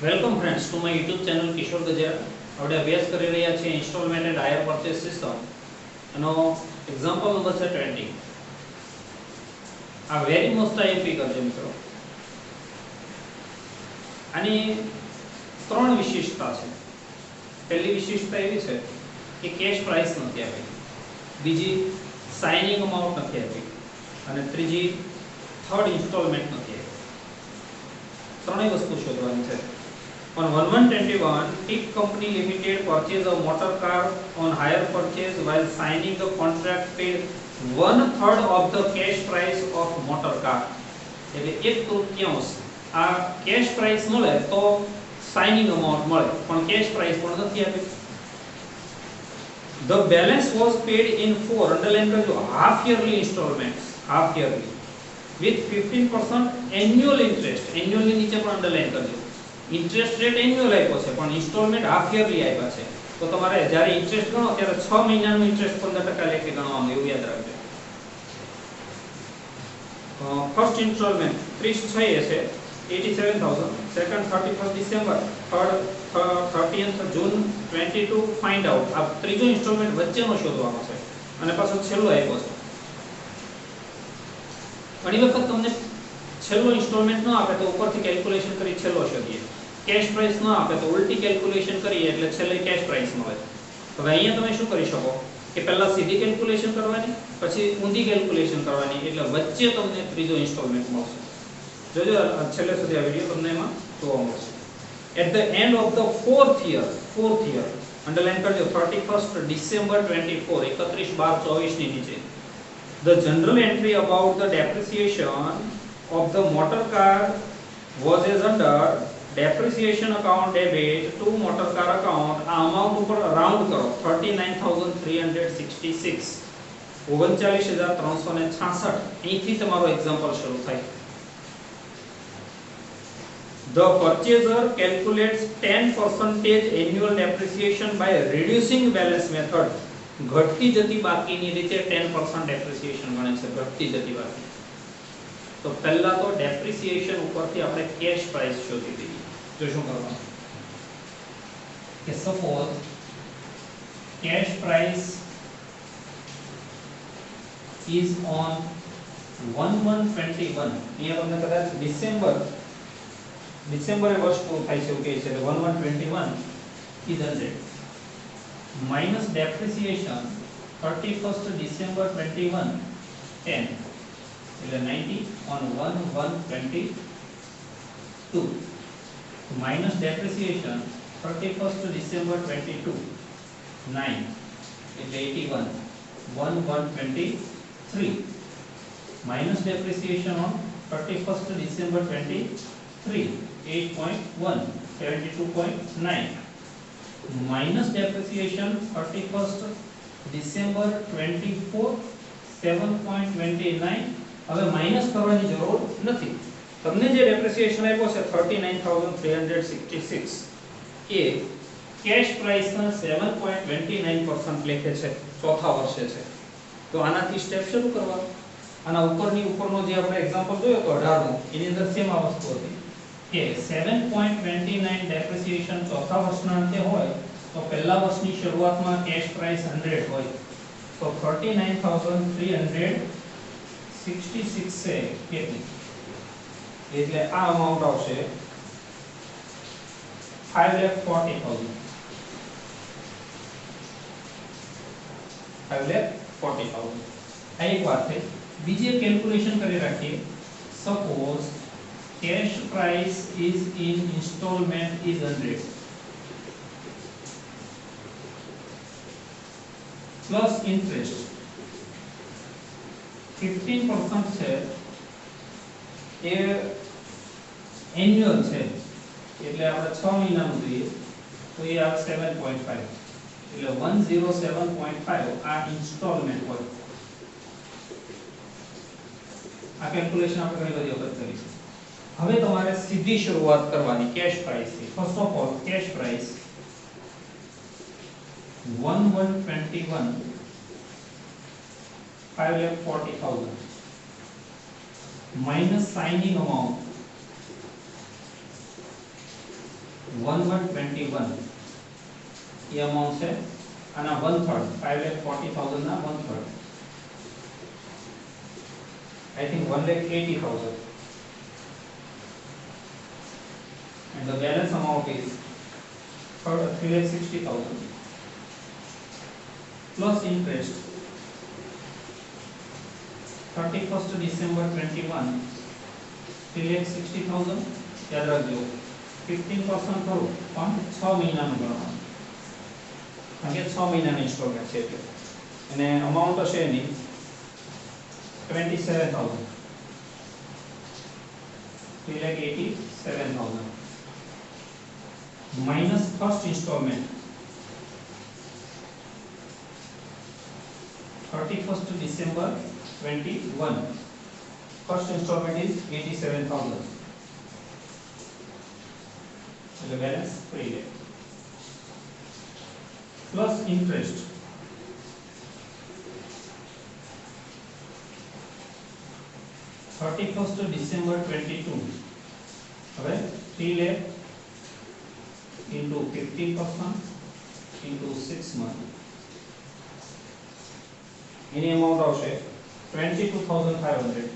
Welcome friends to my YouTube channel Kishore Gajera. આપણે અભ્યાસ કરી રહ્યા છીએ instalment and hire purchase system. એનો એક્ઝામ્પલ નંબર છે 20. આ વેરી મોસ્ટ આઈએમપી કરજો મિત્રો. આની ત્રણ વિશેષતા છે. પહેલી વિશેષતા એવી છે કે કેશ પ્રાઇસ નથી આપી, બીજી સાઇનિંગ અમાઉન્ટ નથી આપી અને ત્રીજી થર્ડ ઇન્સ્ટોલમેન્ટ નથી આપી. ત્રણેય વસ્તુ શોધવાની છે. On 1121, TIP Company Limited purchased a motor car on hire purchase while signing the contract paid 1/3 of the cash price of motor car. એટલે એક તૃતીયાંશ આ કેશ પ્રાઇસ મળે તો સાઇનિંગ અમાઉન્ટ મળે, પણ કેશ પ્રાઇસ પણ નથી આપી. The balance was paid in 4, underline કરજો, half yearly installments, half yearly with 15% annual interest. annual ની નીચે પણ અંડરલાઈન કરજો. ઇન્ટરેસ્ટ રેટ એન્યુઅલ આપ્યો છે પણ ઇન્સ્ટોલમેન્ટ હાફ યરલી આપ્યા છે, તો તમારે જ્યારે ઇન્ટરેસ્ટ ગણો ત્યારે 6 મહિનાનો ઇન્ટરેસ્ટ 15% લેખે ગણવાનું, એવું યાદ રાખજો. ફર્સ્ટ ઇન્સ્ટોલમેન્ટ 30 છે 87,000, સેકન્ડ 31 ડિસેમ્બર, થર્ડ 30th જૂન 22. Find out. આ ત્રીજો ઇન્સ્ટોલમેન્ટ વચ્ચેનો શોધવાનો છે અને પાછો છેલ્લો આપ્યો છે. ઘણી વખત તમને છેલ્લો ઇન્સ્ટોલમેન્ટ ન આપે તો ઉપરથી કેલ્ક્યુલેશન કરી છેલ્લો શોધીએ, કેશ પ્રાઇસ ન આપે તો ઉલટી કેલ્ક્યુલેશન કરીએ એટલે છેલ્લે કેશ પ્રાઇસ મળે. હવે અહીંયા તમે શું કરી શકો કે પહેલા સીધી કેલ્ક્યુલેશન કરવાની, પછી ઊંધી કેલ્ક્યુલેશન કરવાની, એટલે વચ્ચે તમને ત્રીજો ઇન્સ્ટોલમેન્ટ મળશે. જોજો છેલ્લે સુધી આ વિડિયો તમને એમાં જોવા મળશે. At the end of the fourth year underline કરજો 31st ડિસેમ્બર 24, 31/12/24 ની નીચે. The general entry about the depreciation of the motor car was as under depreciation account debit to motor car account. આ amount ઉપર round કરો 39,366, 39,366. અહીંથી તમારો example શરૂ થાય. The purchaser calculates 10% annual depreciation by reducing balance method. ઘટતી જતી બાકીની રીતે 10% ડેપ્રિસિએશન ગણે છે, ઘટતી જતી બાકી. તો પહેલા તો ડેપ્રિસિએશન ઉપરથી આપણે કેશ પ્રાઇસ શોધી દઈએ. જો શું કરવાનું કે suppose cash price is on 1121. અહીંયા તમને કદાચ ડિસેમ્બરે વર્ષ પૂરું થાય છે એવું કહે છે, એટલે 1121 is 100 minus depreciation 31st December 21 10, એટલે 90 on 1122 minus depreciation 31st December 22 9, એટલે 81 1123 minus depreciation on 31st December 23 8.1 72.9 minus depreciation 31st December 24 7.29. હવે માઈનસ કરવાની જરૂર નથી. તમને જે ડેપ્રિસિએશન આપ્યો છે 39,366 એ કેશ પ્રાઇસના 7.29% લેખે છે, ચોથા વર્ષે છે. તો આનાથી સ્ટેપ શરૂ કરવાનું. આના ઉપરનો જે આપણે એક્ઝામ્પલ જોયો તો 18 એની અંદર સેમ આ વસ્તુ હતી કે 7.29 ડેપ્રિસિએશન ચોથા વર્ષના અંતે હોય તો પહેલા વર્ષની શરૂઆતમાં કેશ પ્રાઇસ 100 હોય, તો 39,366 છે કેટલી, એટલે આ અમાઉન્ટ આવશે 5,40,000. 5,40,000. આ એક વાત થઈ. બીજી એક કેલ્ક્યુલેશન કરી રાખીએ. Suppose cash price is in installment is 100 plus interest 15% છે એ એન્યુઅલ છે, એટલે આપણે 6 મહિનાનું જોઈએ તો એ આવે 7.5, એટલે 107.5 આ ઇન્સ્ટોલમેન્ટ હોય. આ કેલ્ક્યુલેશન આપણે ઘણી બધી વખત કરીશું. હવે તમારે સીધી શરૂઆત કરવાની કેશ પ્રાઇસ થી. First of all cash price 1121 5,40,000 minus signing amount 1121 ये अमाउंट है आना 1/3 5,40,000 ना 1/3 I think 1,80,000 and the balance amount is 3,60,000 plus interest 31st December 21 3,60,000 याद रखજો 15% करो પણ 6 મહિનાનું ગણવાનું કારણ કે 6 મહિનાની ઇન્સ્ટોલમેન્ટ છે એટલે અને અમાઉન્ટ હશે એની 27,000 3,87,000 minus first installment 31st December 21 first installment is 87,000 so the balance 3 lakh plus interest 31st December 22 હવે 3 lakh into 50% into 6 months any amount આવશે 22,500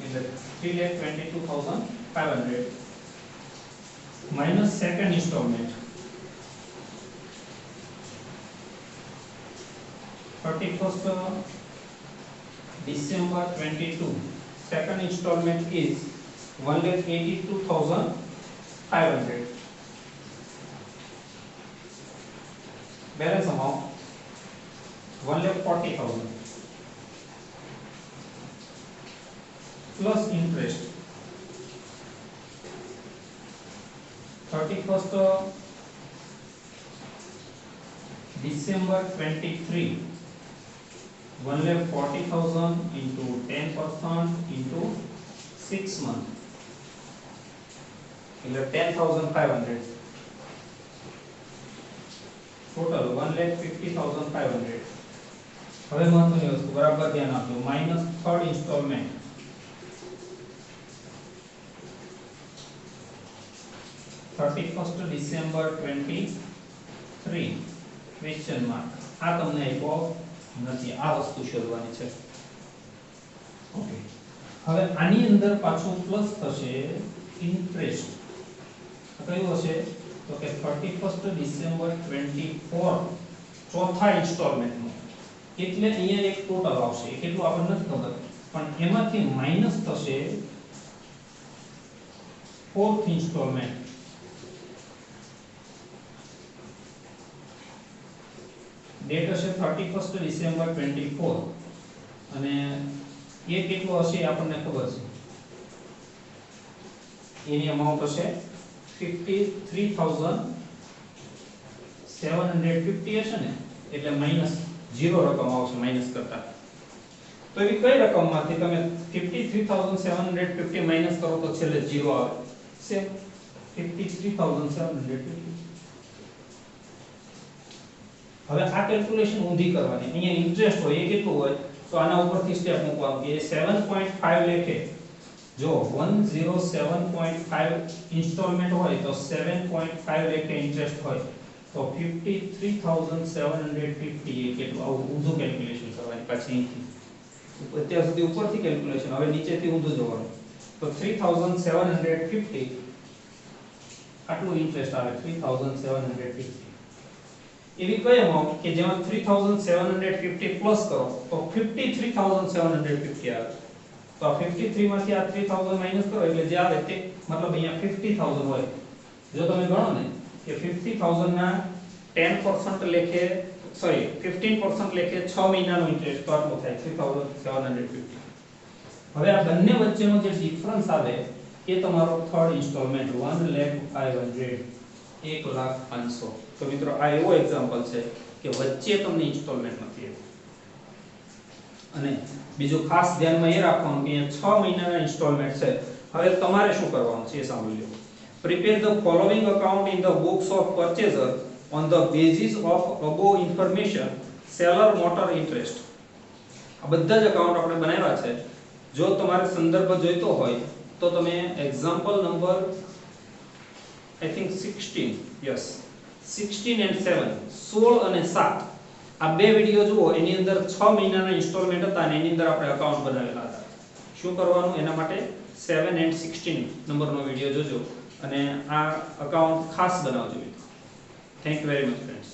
એટલે 3,22,500 minus second installment 31st December 22 second installment is 1,82,500 balance amount 1,40,000 plus interest 31st December 23 1,40,000 into 10% into 6 months 10,500 total 1,50,500 હવે મહત્વની વસ્તુ બરાબર ધ્યાન આપજો minus third installment 31st December 23 question mark આ તમને આપ્યો નથી આ વસ્તુ શોધવાની છે ઓકે હવે આની અંદર પાછું પ્લસ થશે ઇન્ટરેસ્ટ કયું હશે તો કે 31st December 24 ચોથા ઇન્સ્ટોલમેન્ટ નો એટલે અહીંયા એક ટોટલ આવશે કેટલું આપણને નથી ખબર પણ એમાંથી માઈનસ થશે ફોર્થ ઇન્સ્ટોલમેન્ટ डेट હશે 31st December 24 અને એ કેટલો હશે આપણને ખબર છે એની અમાઉન્ટ હશે 53,750 હશે ને એટલે માઈનસ 0 રકમ આવશે માઈનસ કરતા તો એવી કઈ રકમમાંથી તમે 53,750 માઈનસ કરો તો છેલ્લે 0 આવે સેમ 53,750 હવે આ કેલ્ક્યુલેશન ઊંધી કરવાની અહીંયા ઇન્ટરેસ્ટ હોય એ કેટલું હોય તો આના ઉપરથી સ્ટેપ મૂકવાનું કે 7.5 લેખે જો 107.5 ઇન્સ્ટોલમેન્ટ હોય તો 7.5 લેખે ઇન્ટરેસ્ટ હોય તો 53,750 એ કેટલું આવું ઊંધું કેલ્ક્યુલેશન કરવાની પાછી અત્યાર સુધી ઉપરથી કેલ્ક્યુલેશન હવે નીચેથી ઊંધું જોવાનું તો 3,750 આટલું ઇન્ટરેસ્ટ આવે 3,750 એવી કઈ અમાઉન્ટ કે જેમાં 3,750 પ્લસ કરો તો 53,750 આવે તો આ 53 માંથી આ 3,000 માઈનસ કરો એટલે જે આવે તે મતલબ અહીંયા 50,000 હોય જો તમે ગણો ને કે 50,000 ના 10% લેખે સોરી 15% લેખે 6 મહિનાનો ઇન્ટરેસ્ટ તો આટલો થાય 3,750 હવે આ બંને વચ્ચેનો જે ડિફરન્સ આવે એ તમારો થર્ડ ઇન્સ્ટોલમેન્ટ 1,05,000 1,05,500 તો મિત્રો આ એવો એક્ઝામ્પલ છે કે વચ્ચે તમને ઇન્સ્ટોલમેન્ટ નથી અને બીજું ખાસ ધ્યાનમાં એ રાખવાનું કે અહીંયા 6 મહિનાના ઇન્સ્ટોલમેન્ટ છે હવે તમારે શું કરવાનું છે એ સાંભળી લો prepare the following account in the books of purchaser on the basis of above information seller motor interest આ બધા જ અકાઉન્ટ આપણે બનાવ્યા છે જો તમારે સંદર્ભ જોઈતો હોય તો તમે example number I think 16 yes 16 and 7 16 અને 7 આ બે વિડિયો જુઓ એની અંદર 6 મહિનાના ઇન્સ્ટોલમેન્ટ હતા અને એની અંદર આપણે અકાઉન્ટ બનાવેલા હતા શું કરવાનું એના માટે 7 and 16 નંબરનો વિડિયો જોજો અને આ અકાઉન્ટ ખાસ બનાવજો મિત્રો thank you very much friends